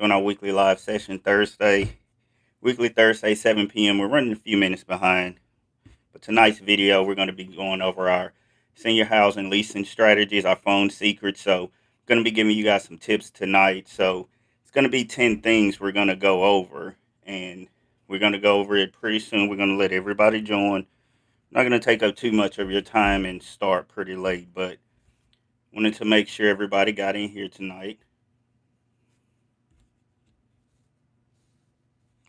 doing our weekly live session weekly Thursday, 7 p.m. We're running a few minutes behind, but tonight's video we're going to be going over our senior housing leasing strategies, our phone secrets. So, going to be giving you guys some tips tonight. So, it's going to be 10 things we're going to go over, and we're going to go over it pretty soon. We're going to let everybody join. Not going to take up too much of your time and start pretty late, but wanted to make sure everybody got in here tonight.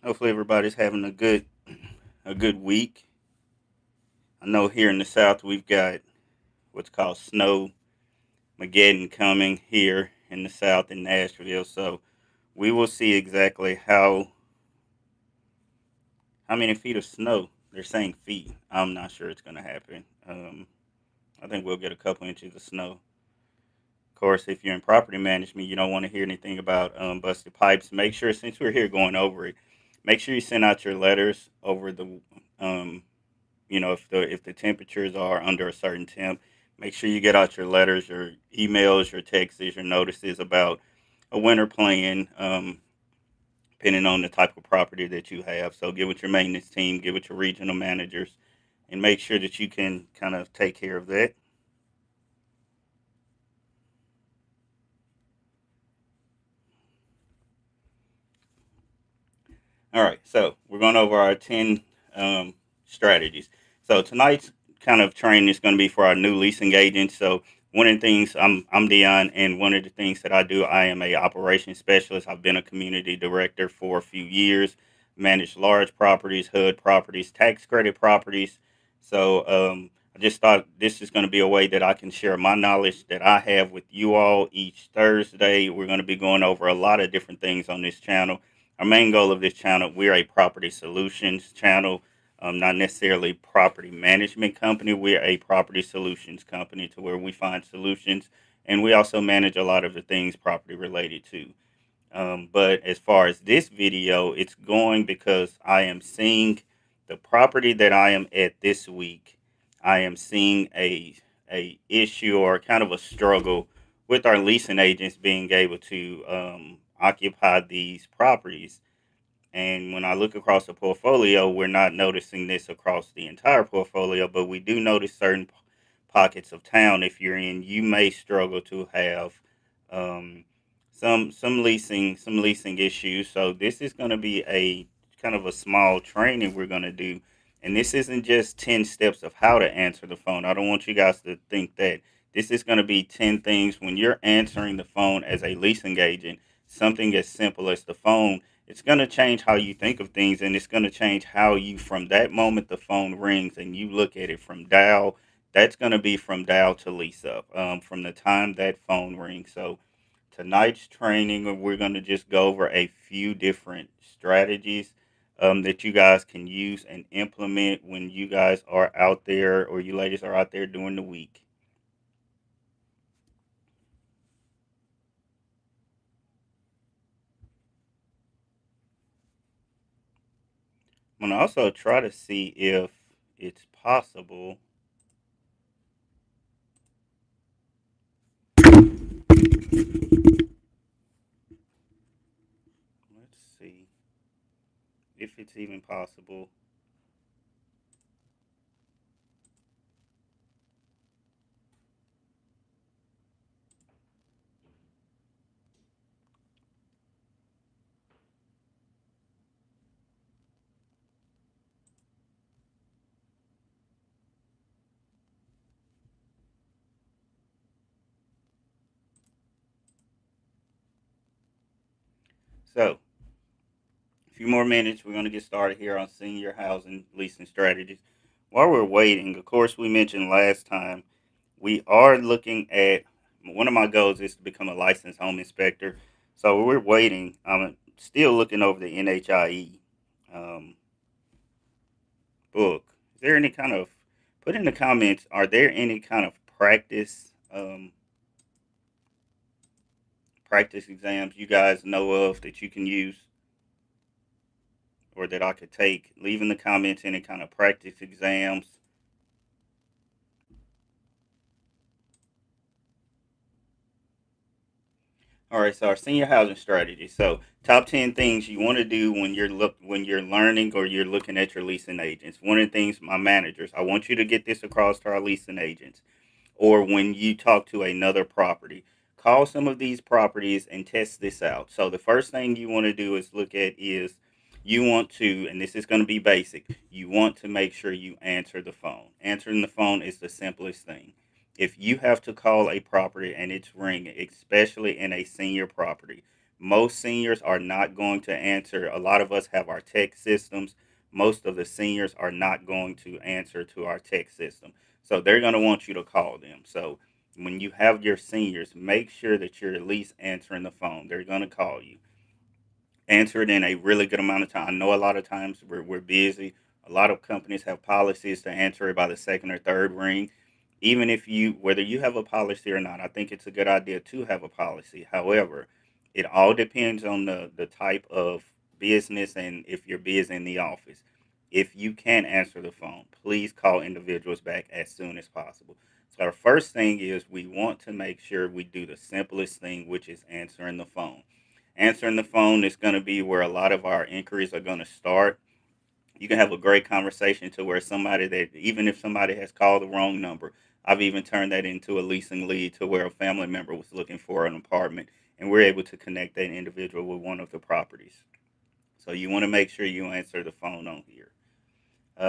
Hopefully everybody's having a good week. I know here in the South we've got what's called snow Mageddon coming here in the South in Nashville. So we will see exactly how many feet of snow. They're saying feet. I'm not sure it's going to happen. I think we'll get a couple inches of snow. Of course, if you're in property management, you don't want to hear anything about busted pipes. Make sure, since we're here going over it, make sure you send out your letters over the um, if the temperatures are under a certain temp, make sure you get out your letters, your emails, your texts, your notices about a winter plan, depending on the type of property that you have. So get with your maintenance team, get with your regional managers, and make sure that you can kind of take care of that. All right, so we're going over our 10 strategies. So tonight's kind of training is going to be for our new leasing agents. So one of the things I'm Dion, and one of the things that I do, I am a operations specialist. I've been a community director for a few years, managed large properties, HUD properties, tax credit properties. So I just thought this is going to be a way that I can share my knowledge that I have with you all each Thursday. We're going to be going over a lot of different things on this channel. Our main goal of this channel, we're a property solutions channel, not necessarily property management company. We're a property solutions company to where we find solutions, and we also manage a lot of the things property related to. But as far as this video, it's going because I am seeing the property that I am at this week. I am seeing a issue or kind of a struggle with our leasing agents being able to occupy these properties. And when I look across the portfolio, we're not noticing this across the entire portfolio, but we do notice certain pockets of town. If you're in, you may struggle to have um, some leasing issues. So this is going to be a kind of a small training we're going to do, and this isn't just 10 steps of how to answer the phone. I don't want you guys to think that this is going to be 10 things when you're answering the phone as a leasing agent. Something as simple as the phone, it's going to change how you think of things, and it's going to change how you, from that moment the phone rings and you look at it from dial, that's going to be from dial to lease up, from the time that phone rings. So tonight's training, we're going to just go over a few different strategies that you guys can use and implement when you guys are out there, or you ladies are out there during the week. I'm going to also try to see if it's possible. Let's see if it's even possible. So, a few more minutes. We're going to get started here on senior housing leasing strategies. While we're waiting, of course, we mentioned last time we are looking at, one of my goals is to become a licensed home inspector. So we're waiting. I'm still looking over the NHIE um, book. Is there any kind of, put in the comments, are there any kind of practice exams you guys know of that you can use or that I could take? Leave in the comments any kind of practice exams. All right, so our senior housing strategy. So top 10 things you want to do when you're learning or you're looking at your leasing agents. One of the things, my managers, I want you to get this across to our leasing agents, or when you talk to another property, call some of these properties and test this out. So the first thing you want to do is look at is you want to, and this is going to be basic, you want to make sure you answer the phone. Answering the phone is the simplest thing. If you have to call a property and it's ringing, especially in a senior property, most seniors are not going to answer. A lot of us have our text systems. Most of the seniors are not going to answer to our text system. So they're going to want you to call them. So when you have your seniors, make sure that you're at least answering the phone. They're going to call you. Answer it in a really good amount of time. I know a lot of times we're busy. A lot of companies have policies to answer it by the second or third ring. Even if you, whether you have a policy or not, I think it's a good idea to have a policy. However, it all depends on the type of business and if you're busy in the office. If you can't answer the phone, please call individuals back as soon as possible. So, our first thing is we want to make sure we do the simplest thing, which is answering the phone. Answering the phone is going to be where a lot of our inquiries are going to start. You can have a great conversation to where somebody that, even if somebody has called the wrong number, I've even turned that into a leasing lead to where a family member was looking for an apartment and we're able to connect that individual with one of the properties. So you want to make sure you answer the phone on here.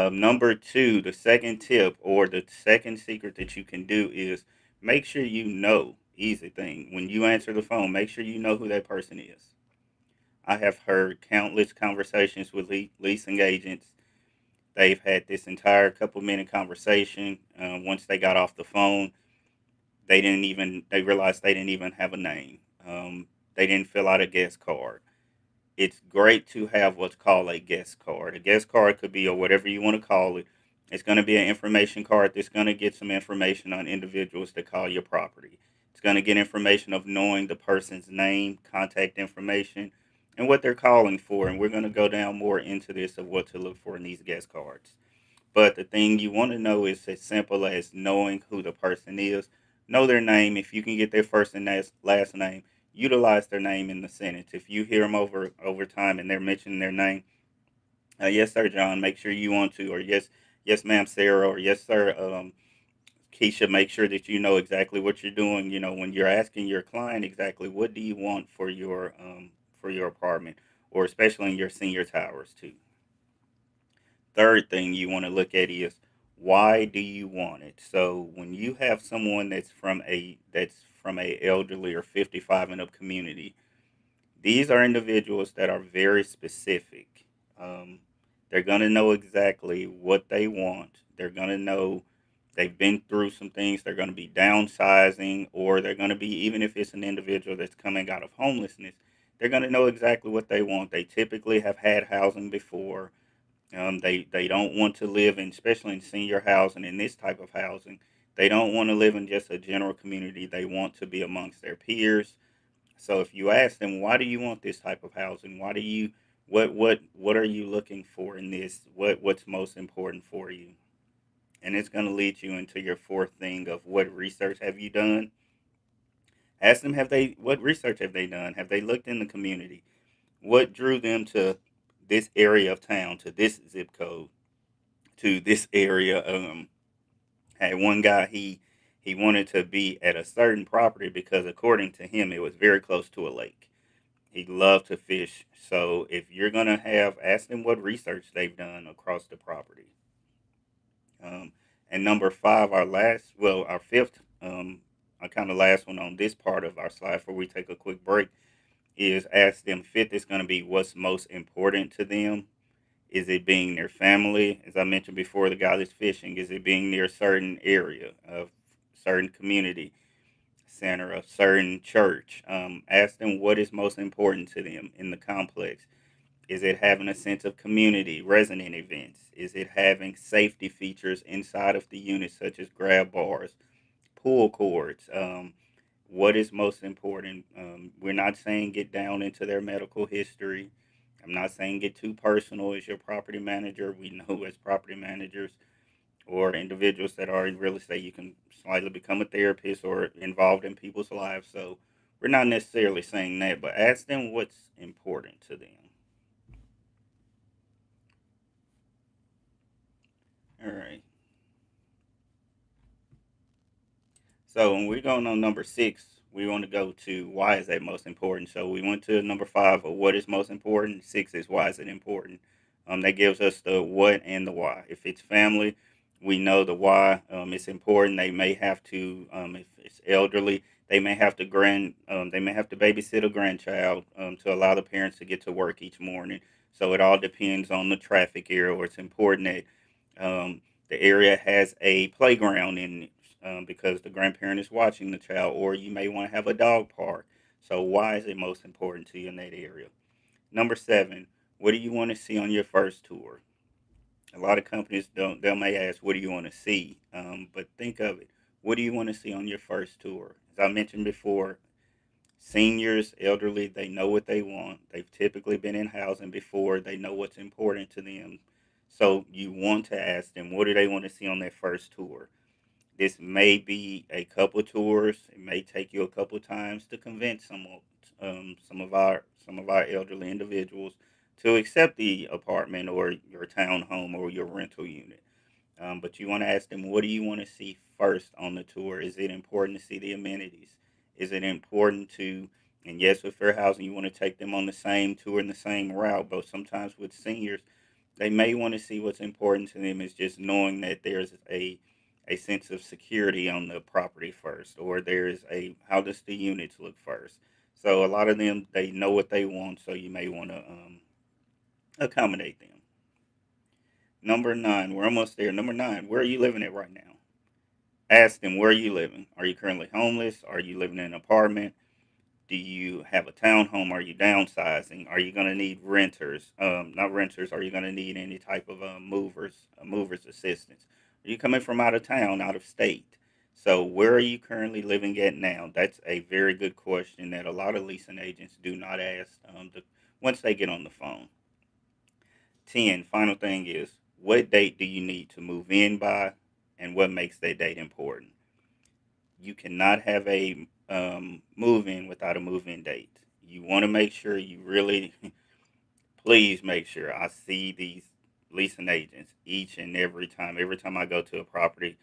Number two, the second tip or the second secret that you can do is make sure you know, easy thing, when you answer the phone, make sure you know who that person is. I have heard countless conversations with leasing agents. They've had this entire couple-minute conversation. Once they got off the phone, they realized they didn't even have a name. They didn't fill out a guest card. It's great to have what's called a guest card. A guest card could be, or whatever you want to call it. It's going to be an information card that's going to get some information on individuals that call your property. It's going to get information of knowing the person's name, contact information, and what they're calling for. And we're going to go down more into this of what to look for in these guest cards. But the thing you want to know is as simple as knowing who the person is. Know their name. If you can get their first and last name, utilize their name in the sentence. If you hear them over time and they're mentioning their name, yes, sir, John, make sure you want to, or yes, ma'am, Sarah, or yes, sir, Keisha, make sure that you know exactly what you're doing. You know, when you're asking your client exactly what do you want for your apartment, or especially in your senior towers too. Third thing you want to look at is why do you want it? So when you have someone that's from a elderly or 55 and up community, these are individuals that are very specific. They're going to know exactly what they want. They're going to know they've been through some things. They're going to be downsizing, or they're going to be, even if it's an individual that's coming out of homelessness, they're going to know exactly what they want. They typically have had housing before. They don't want to live in, especially in senior housing, in this type of housing. They don't want to live in just a general community. They want to be amongst their peers. So if you ask them, why do you want this type of housing? Why do you what are you looking for in this? What's most important for you? And it's going to lead you into your fourth thing of what research have you done? Ask them, have they what research have they done? Have they looked in the community? What drew them to this area of town, to this zip code, to this area? Had one guy, he wanted to be at a certain property because according to him it was very close to a lake. He loved to fish. So if you're gonna have, ask them what research they've done across the property. Um, and number five, our fifth, kind of last one on this part of our slide before we take a quick break is ask them. Fifth is going to be what's most important to them. Is it being their family? As I mentioned before, the guy that's fishing, is it being near a certain area, a certain community center, a certain church? Ask them what is most important to them in the complex. Is it having a sense of community, resident events? Is it having safety features inside of the unit, such as grab bars, pull cords? What is most important? We're not saying get down into their medical history. I'm not saying get too personal as your property manager. We know as property managers or individuals that are in real estate, you can slightly become a therapist or involved in people's lives. So we're not necessarily saying that, but ask them what's important to them. All right. So when we're going on number six, we want to go to why is that most important. So we went to number five of what is most important. Six is why is it important. That gives us the what and the why. If it's family, we know the why. It's important. They may have to, if it's elderly, they may have to babysit a grandchild to allow the parents to get to work each morning. So it all depends on the traffic area. Or it's important that the area has a playground in it because the grandparent is watching the child, or you may want to have a dog park. So, why is it most important to you in that area? Number seven, what do you want to see on your first tour? A lot of companies don't, they may ask, what do you want to see? But think of it. What do you want to see on your first tour? As I mentioned before, seniors, elderly, they know what they want. They've typically been in housing before, they know what's important to them. So, you want to ask them, what do they want to see on their first tour? This may be a couple tours. It may take you a couple times to convince some of our elderly individuals to accept the apartment or your townhome or your rental unit. But you want to ask them, what do you want to see first on the tour? Is it important to see the amenities? Is it important to, and yes, with fair housing, you want to take them on the same tour and the same route. But sometimes with seniors, they may want to see what's important to them is just knowing that there's a sense of security on the property first, or there's a how does the units look first. So a lot of them they know what they want, so you may want to accommodate them. Number nine, we're almost there. Number nine, where are you living at right now? Ask them where are you living. Are you currently homeless? Are you living in an apartment? Do you have a townhome? Are you downsizing? Are you going to need renters? Not renters. Are you going to need any type of movers assistance? Are you coming from out of town, out of state? So where are you currently living at now? That's a very good question that a lot of leasing agents do not ask once they get on the phone. 10, final thing is what date do you need to move in by and what makes that date important? You cannot have a move in without a move in date. You want to make sure you really, please make sure I see these leasing agents each and every time. Every time I go to a property,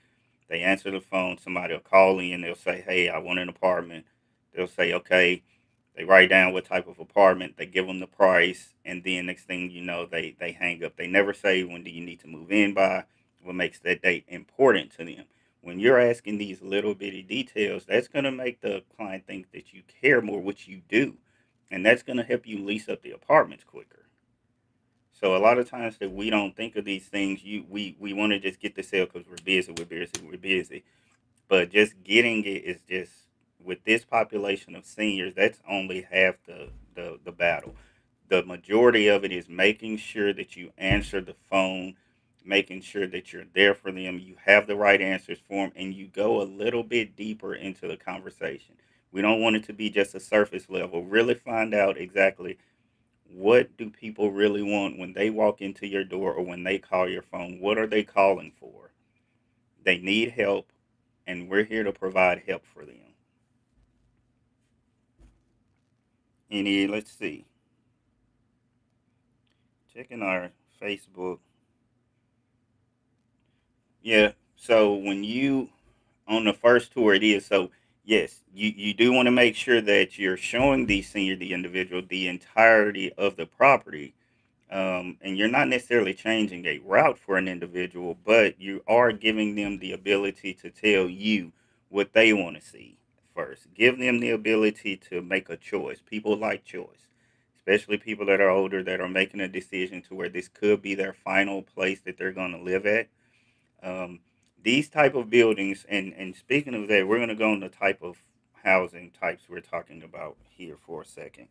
they answer the phone. Somebody will call in. They'll say, "Hey, I want an apartment." They'll say, "Okay." They write down what type of apartment. They give them the price, and then next thing you know, they hang up. They never say when do you need to move in by. What makes that date important to them? When you're asking these little bitty details, that's going to make the client think that you care more, which you do, and that's going to help you lease up the apartments quicker. So a lot of times that we don't think of these things, we want to just get the sale because we're busy. But just getting it is just with this population of seniors, that's only half the battle. The majority of it is making sure that you answer the phone, making sure that you're there for them, you have the right answers for them, and you go a little bit deeper into the conversation. We don't want it to be just a surface level. Really find out exactly what do people really want when they walk into your door or when they call your phone. What are they calling for? They need help, and we're here to provide help for them. Let's see, checking our Facebook. Yeah, so when you on the first tour, it is so. Yes, you do want to make sure that you're showing the individual, the entirety of the property, and you're not necessarily changing a route for an individual, but you are giving them the ability to tell you what they want to see first. Give them the ability to make a choice. People like choice, especially people that are older that are making a decision to where this could be their final place that they're going to live at. Um, these type of buildings, and speaking of that, we're going to go on the type of housing types we're talking about here for a second.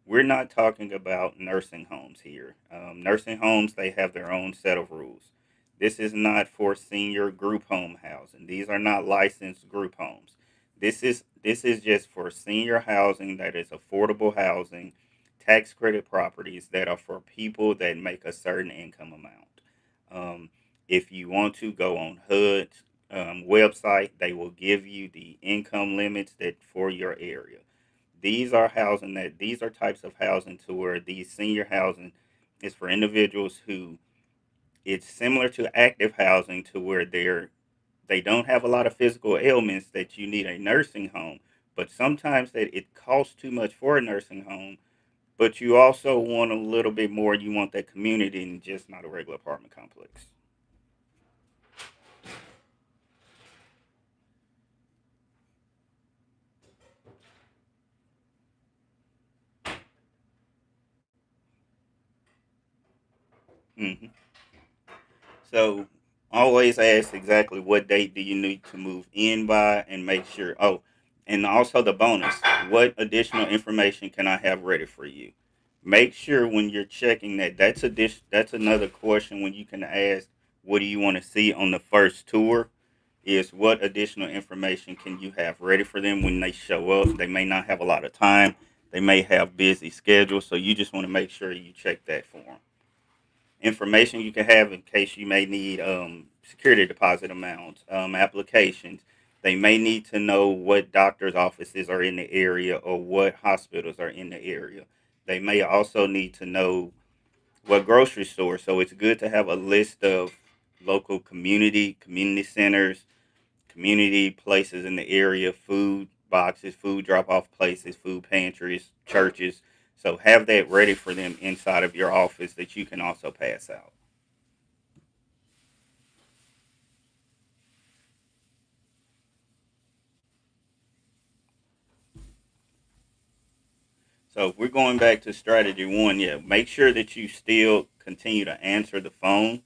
We're not talking about nursing homes here. Nursing homes, they have their own set of rules. This is not for senior group home housing. These are not licensed group homes. This is just for senior housing that is affordable housing, tax credit properties that are for people that make a certain income amount. Um, if you want to go on HUD, website, they will give you the income limits that for your area. These are types of housing to where these senior housing is for individuals who it's similar to active housing to where they don't have a lot of physical ailments that you need a nursing home, but sometimes that it costs too much for a nursing home, but you also want a little bit more. You want that community and just not a regular apartment complex. Hmm. So always ask exactly what date do you need to move in by and make sure. Oh, and also the bonus. What additional information can I have ready for you? Make sure when you're checking that that's another question when you can ask what do you want to see on the first tour is what additional information can you have ready for them when they show up? They may not have a lot of time. They may have busy schedules, so you just want to make sure you check that for them. Information you can have in case you may need security deposit amounts, applications. They may need to know what doctor's offices are in the area or what hospitals are in the area. They may also need to know what grocery stores. So it's good to have a list of local community centers, community places in the area, food boxes, food drop off places, food pantries, churches. So have that ready for them inside of your office that you can also pass out. So if we're going back to strategy one, yeah, make sure that you still continue to answer the phone,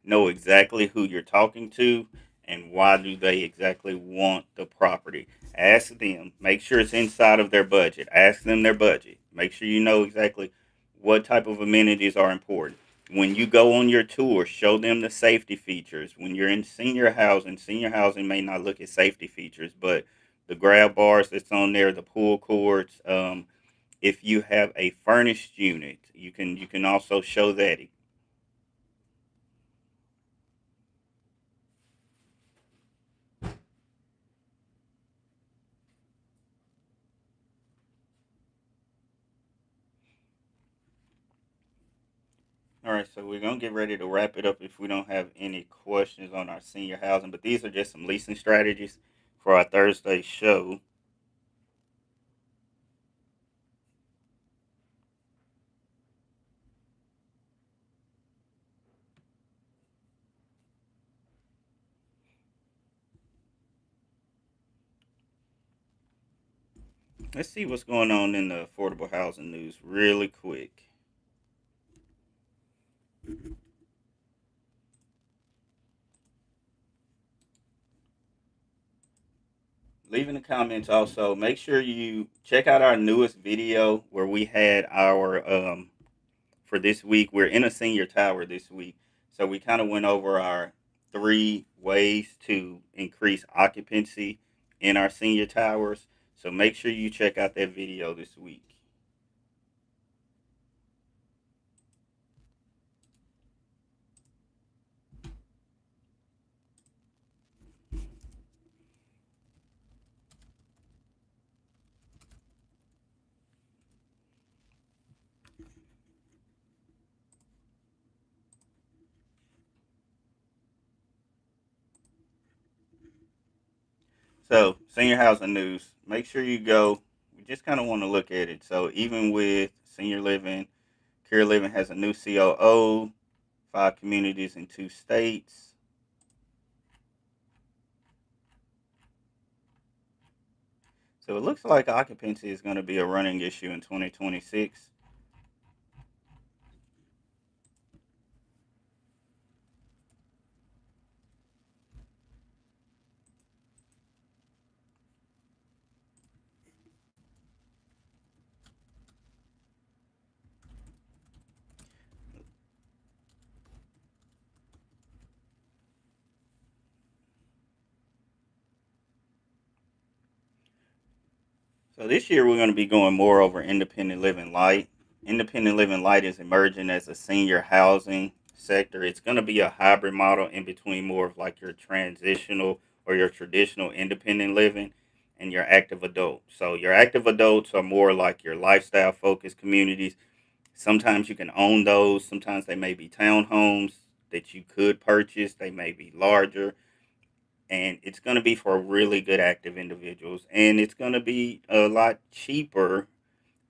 know exactly who you're talking to and why do they exactly want the property. Ask them, make sure it's inside of their budget. Ask them their budget. Make sure you know exactly what type of amenities are important. When you go on your tour, show them the safety features. When you're in senior housing may not look at safety features, but the grab bars that's on there, the pull cords. If you have a furnished unit, you can also show that. All right, so we're gonna get ready to wrap it up if we don't have any questions on our senior housing. But these are just some leasing strategies for our Thursday show. Let's see what's going on in the affordable housing news really quick. Leave in the comments also. Make sure you check out our newest video where we had our for this week. We're in a senior tower this week, so we kind of went over our 3 ways to increase occupancy in our senior towers. So make sure you check out that video this week. So senior housing news. Make sure you go. We just kind of want to look at it. So even with senior living, care living has a new COO, 5 communities in 2 states. So it looks like occupancy is going to be a running issue in 2026. So this year we're going to be going more over independent living light. Independent living light is emerging as a senior housing sector, it's going to be a hybrid model in between more of like your transitional or your traditional independent living and your active adult. So your active adults are more like your lifestyle focused communities. Sometimes you can own those. Sometimes they may be townhomes that you could purchase. They may be larger, and it's going to be for really good active individuals, and it's going to be a lot cheaper.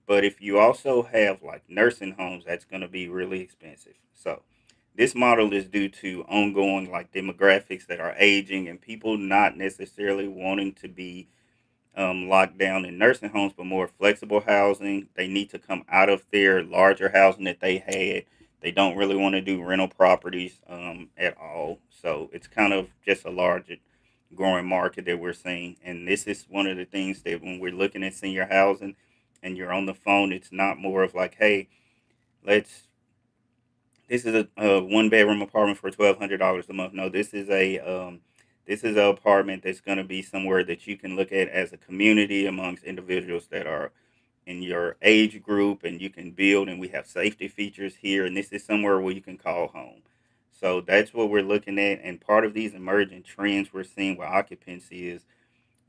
But if you also have like nursing homes, that's going to be really expensive. So this model is due to ongoing like demographics that are aging and people not necessarily wanting to be locked down in nursing homes, but more flexible housing. They need to come out of their larger housing that they had. They don't really want to do rental properties at all. So it's kind of just a large growing market that we're seeing. And this is one of the things that when we're looking at senior housing and you're on the phone, it's not more of like, hey, let's this is a one bedroom apartment for $1,200 a month. No, this is an apartment that's going to be somewhere that you can look at as a community amongst individuals that are in your age group, and you can build. And we have safety features here, and this is somewhere where you can call home. So that's what we're looking at. And part of these emerging trends we're seeing with occupancy is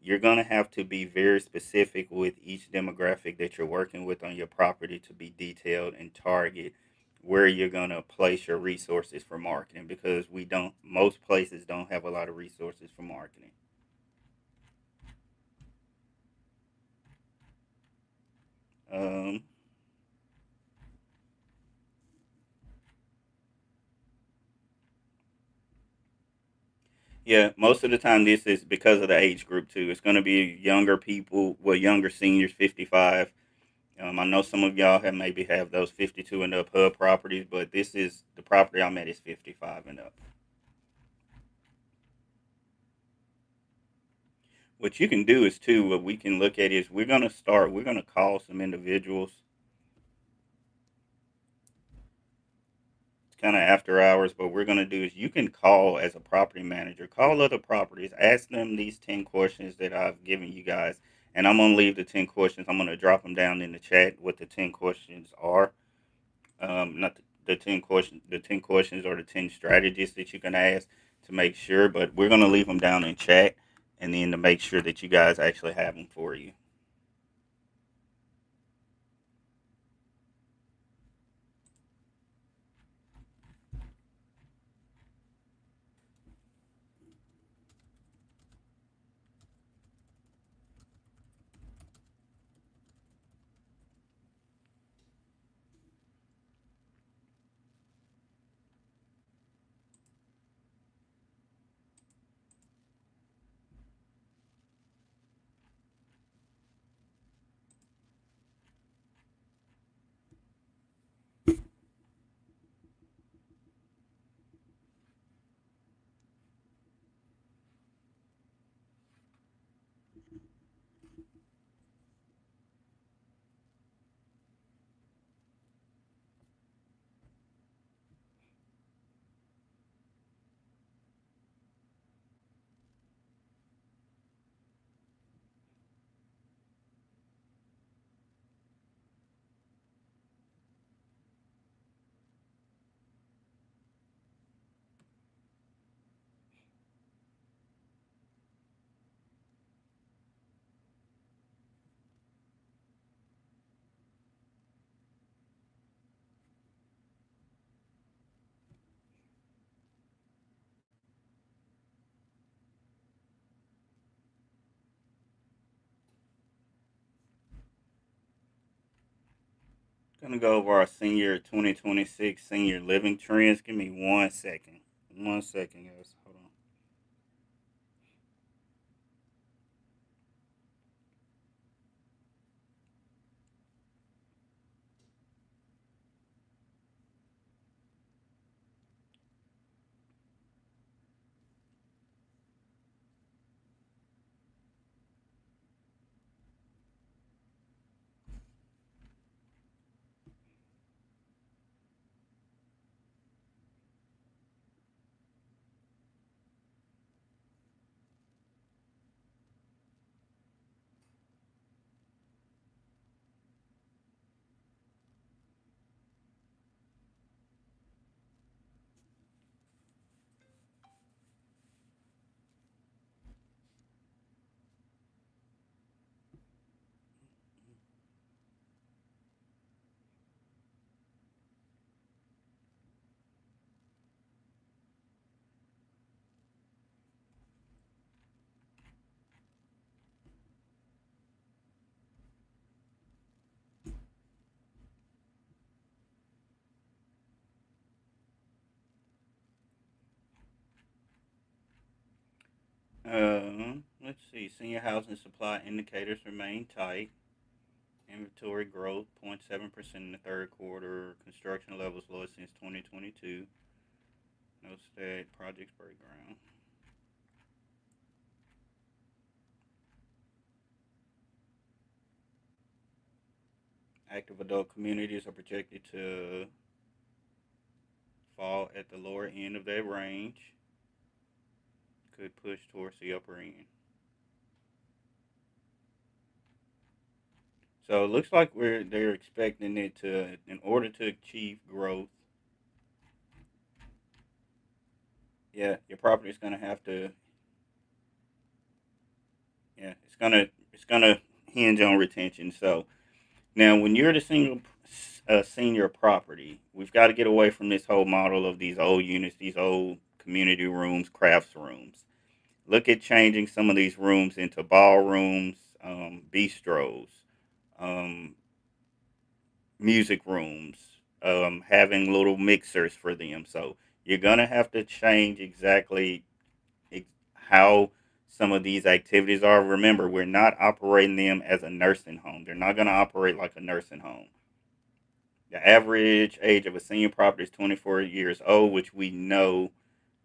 you're going to have to be very specific with each demographic that you're working with on your property to be detailed and target where you're going to place your resources for marketing, because we don't most places don't have a lot of resources for marketing. um, yeah, most of the time this is because of the age group too. It's going to be younger people, well, younger seniors, 55. I know some of y'all have maybe have those 52 and up hub properties, but this is the property I'm at is 55 and up. What you can do is too, what we can look at is we're gonna call some individuals. It's kind of after hours, but we're gonna do is you can call as a property manager, call other properties, ask them these 10 questions that I've given you guys, and I'm gonna leave the 10 questions. I'm gonna drop them down in the chat what the 10 questions are. Not the 10 questions. The 10 questions or the 10 strategies that you can ask to make sure, but we're gonna leave them down in chat, and then to make sure that you guys actually have them for you. Gonna go over our senior 2026 senior living trends. Give me 1 second. 1 second, guys. Hold on. Let's see. Senior housing supply indicators remain tight. Inventory growth 0.7% in the third quarter. Construction levels lowest since 2022. No state projects breakdown. Active adult communities are projected to fall at the lower end of that range. Could push towards the upper end. So it looks like they're expecting it to, in order to achieve growth. Yeah, your property is going to have to. Yeah, it's gonna hinge on retention. So now, when you're the senior property, we've got to get away from this whole model of these old units, these old community rooms, crafts rooms. Look at changing some of these rooms into ballrooms, bistros, um, music rooms, having little mixers for them. So you're gonna have to change exactly how some of these activities are. Remember, we're not operating them as a nursing home. They're not going to operate like a nursing home. The average age of a senior property is 24 years old, which we know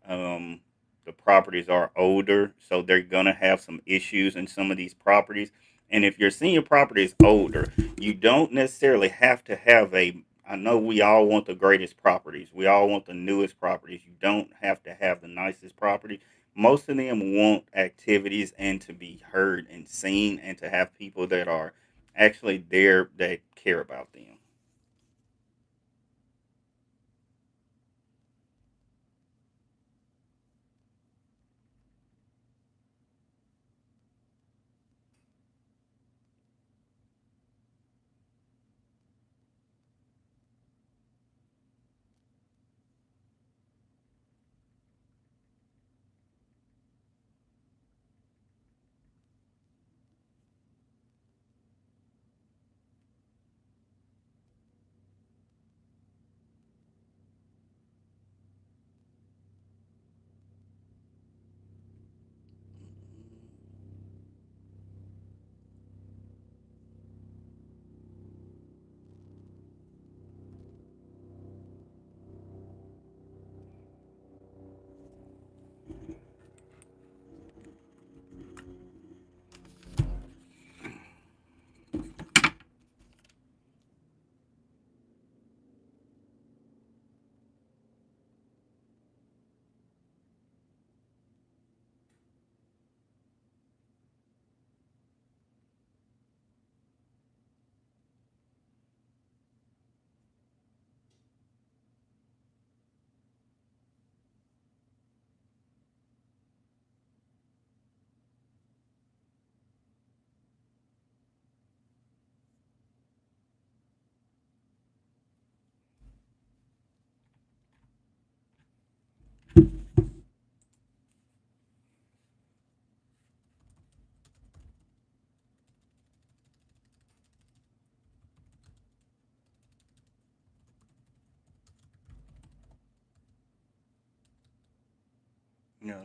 um, the properties are older, so they're gonna have some issues in some of these properties. And if your senior property is older, you don't necessarily have to have a. I know we all want the greatest properties. We all want the newest properties. You don't have to have the nicest property. Most of them want activities and to be heard and seen, and to have people that are actually there that care about them.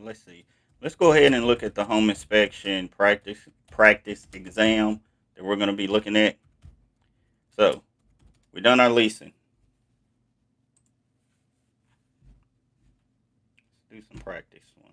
Let's see. Let's go ahead and look at the home inspection practice exam that we're going to be looking at. So we've done our leasing. Let's do some practice ones.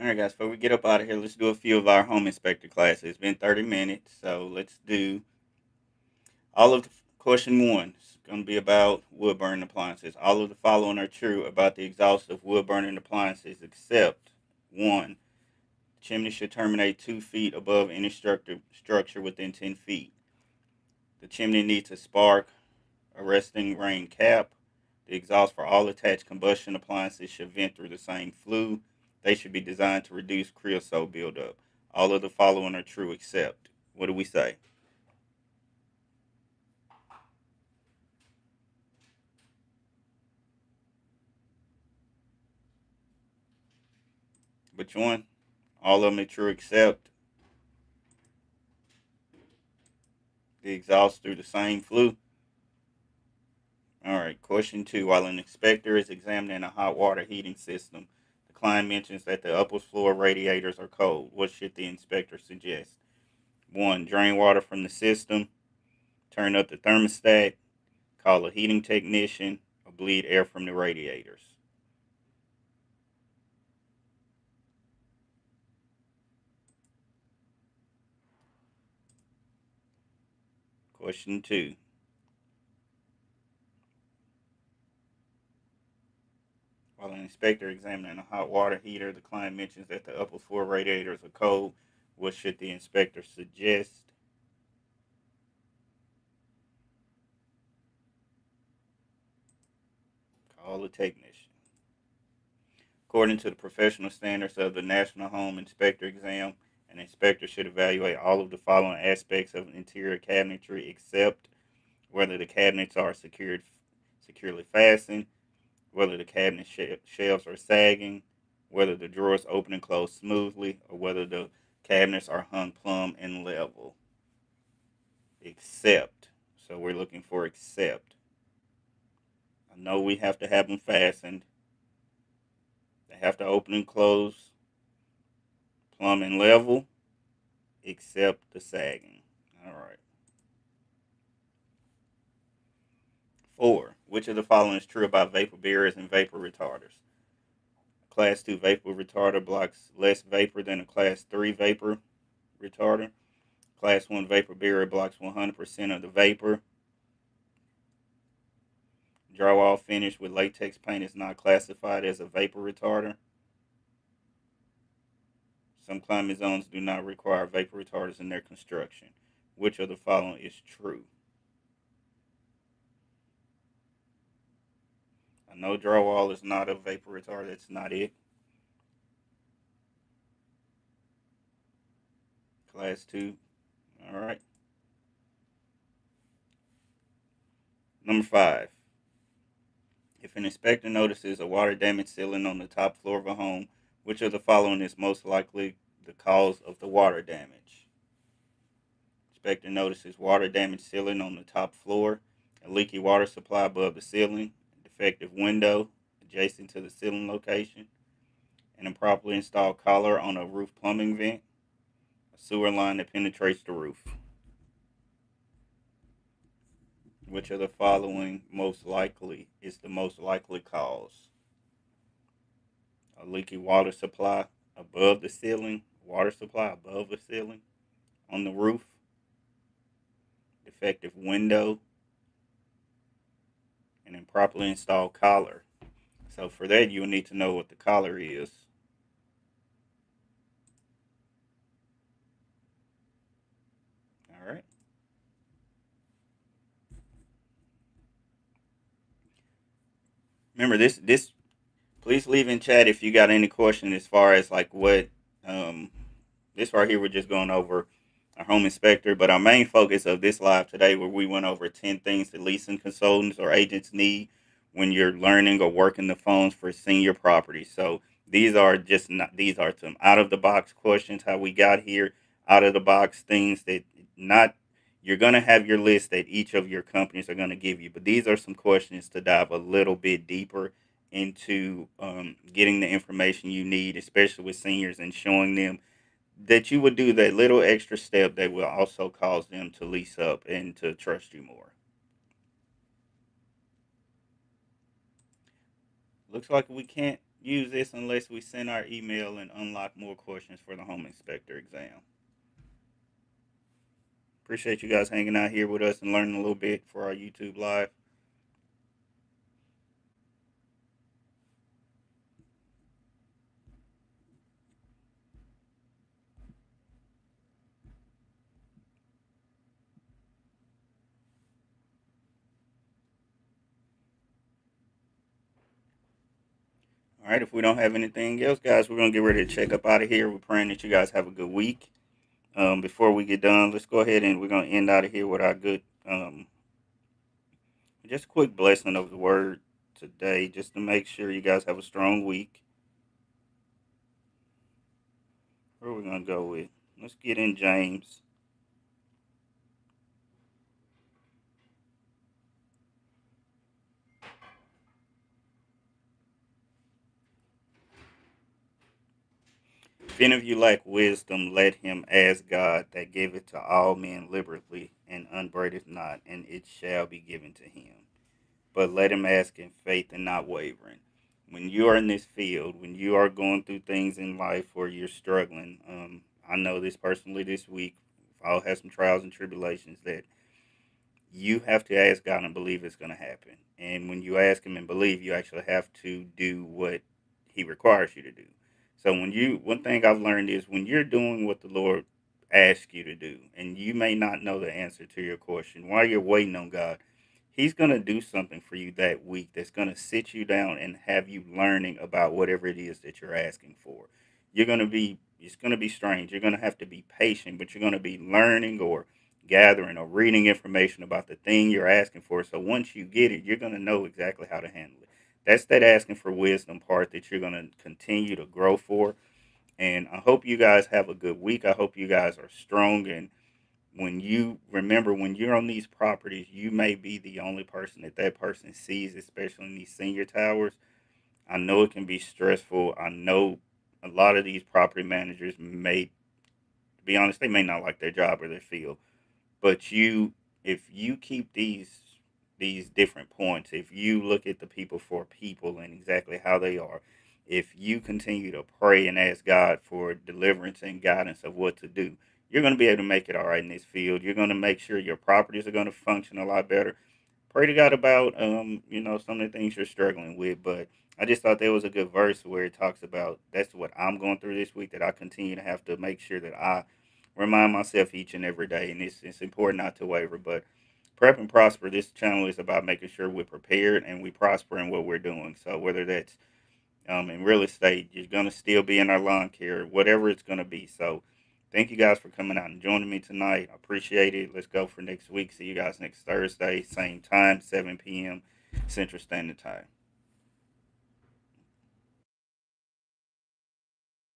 All right, guys, before we get up out of here, let's do a few of our home inspector classes. It's been 30 minutes, so let's do all of the question one. It's going to be about wood burning appliances. All of the following are true about the exhaust of wood burning appliances, except one, the chimney should terminate 2 feet above any structure within 10 feet. The chimney needs a spark arresting rain cap. The exhaust for all attached combustion appliances should vent through the same flue. They should be designed to reduce creosote buildup. All of the following are true except, what do we say? Which one? All of them are true except the exhaust through the same flue. All right, question two. While an inspector is examining a hot water heating system, the client mentions that the upper floor radiators are cold. What should the inspector suggest? One, drain water from the system, turn up the thermostat, call a heating technician, or bleed air from the radiators. Question two. While an inspector examining a hot water heater, the client mentions that the upper floor radiators are cold. What should the inspector suggest? Call a technician. According to the professional standards of the National Home Inspector Exam, an inspector should evaluate all of the following aspects of interior cabinetry except whether the cabinets are securely fastened, whether the cabinet shelves are sagging, whether the drawers open and close smoothly, or whether the cabinets are hung plumb and level. Except. So we're looking for except. I know we have to have them fastened. They have to open and close plumb and level, except the sagging. All right. 4. Which of the following is true about vapor barriers and vapor retarders? A Class 2 vapor retarder blocks less vapor than a Class 3 vapor retarder. Class 1 vapor barrier blocks 100% of the vapor. Drywall finish with latex paint is not classified as a vapor retarder. Some climate zones do not require vapor retarders in their construction. Which of the following is true? I know drywall is not a vapor retarder. That's not it. Class 2. All right. Number 5. If an inspector notices a water damaged ceiling on the top floor of a home, which of the following is most likely the cause of the water damage? Inspector notices water damaged ceiling on the top floor, a leaky water supply above the ceiling, a defective window adjacent to the ceiling location, an improperly installed collar on a roof plumbing vent, a sewer line that penetrates the roof. Which of the following most likely is the most likely cause? A leaky water supply above the ceiling, on the roof, defective window, an improperly installed collar. So for that, you will need to know what the collar is. All right. Remember this. Please leave in chat if you got any question as far as like what um, this right here. We're just going over our home inspector, but our main focus of this live today, where we went over 10 things that leasing consultants or agents need when you're learning or working the phones for senior property. So these are some out of the box questions. How we got here, out of the box things that not you're gonna have your list that each of your companies are gonna give you, but these are some questions to dive a little bit deeper into getting the information you need, especially with seniors, and showing them that you would do that little extra step that will also cause them to lease up and to trust you more. Looks like we can't, use this unless we send our email and unlock more questions for the home inspector exam. Appreciate you guys hanging out here with us and learning a little bit for our YouTube live. All right, if we don't have anything else, guys, we're gonna get ready to check up out of here. We're praying that you guys have a good week. Before we get done, let's go ahead and we're gonna end out of here with our good, just a quick blessing of the word today, just to make sure you guys have a strong week. Where are we gonna go with? Let's get in James. If any of you lack wisdom, let him ask God that giveth to all men liberally and unbraideth not, and it shall be given to him. But let him ask in faith and not wavering. When you are in this field, when you are going through things in life where you're struggling, I know this personally this week, I'll have some trials and tribulations that you have to ask God and believe it's going to happen. And when you ask Him and believe, you actually have to do what He requires you to do. So one thing I've learned is when you're doing what the Lord asks you to do, and you may not know the answer to your question, while you're waiting on God, He's going to do something for you that week that's going to sit you down and have you learning about whatever it is that you're asking for. It's going to be strange. You're going to have to be patient, but you're going to be learning or gathering or reading information about the thing you're asking for. So once you get it, you're going to know exactly how to handle it. That's that asking for wisdom part that you're going to continue to grow for. And I hope you guys have a good week. I hope you guys are strong. And when you remember, when you're on these properties, you may be the only person that person sees, especially in these senior towers. I know it can be stressful. I know a lot of these property managers may, to be honest, they may not like their job or their field, but if you keep these different points, if you look at the people for people and exactly how they are, if you continue to pray and ask God for deliverance and guidance of what to do, you're going to be able to make it all right in this field. You're going to make sure your properties are going to function a lot better. Pray to God about some of the things you're struggling with, but I just thought there was a good verse where it talks about that's what I'm going through this week, that I continue to have to make sure that I remind myself each and every day, and it's important not to waver. But prep and prosper. This channel is about making sure we're prepared and we prosper in what we're doing. So whether that's in real estate, you're gonna still be in our lawn care, whatever it's gonna be. So thank you guys for coming out and joining me tonight. I appreciate it. Let's go for next week. See you guys next Thursday, same time, 7 p.m. Central Standard Time.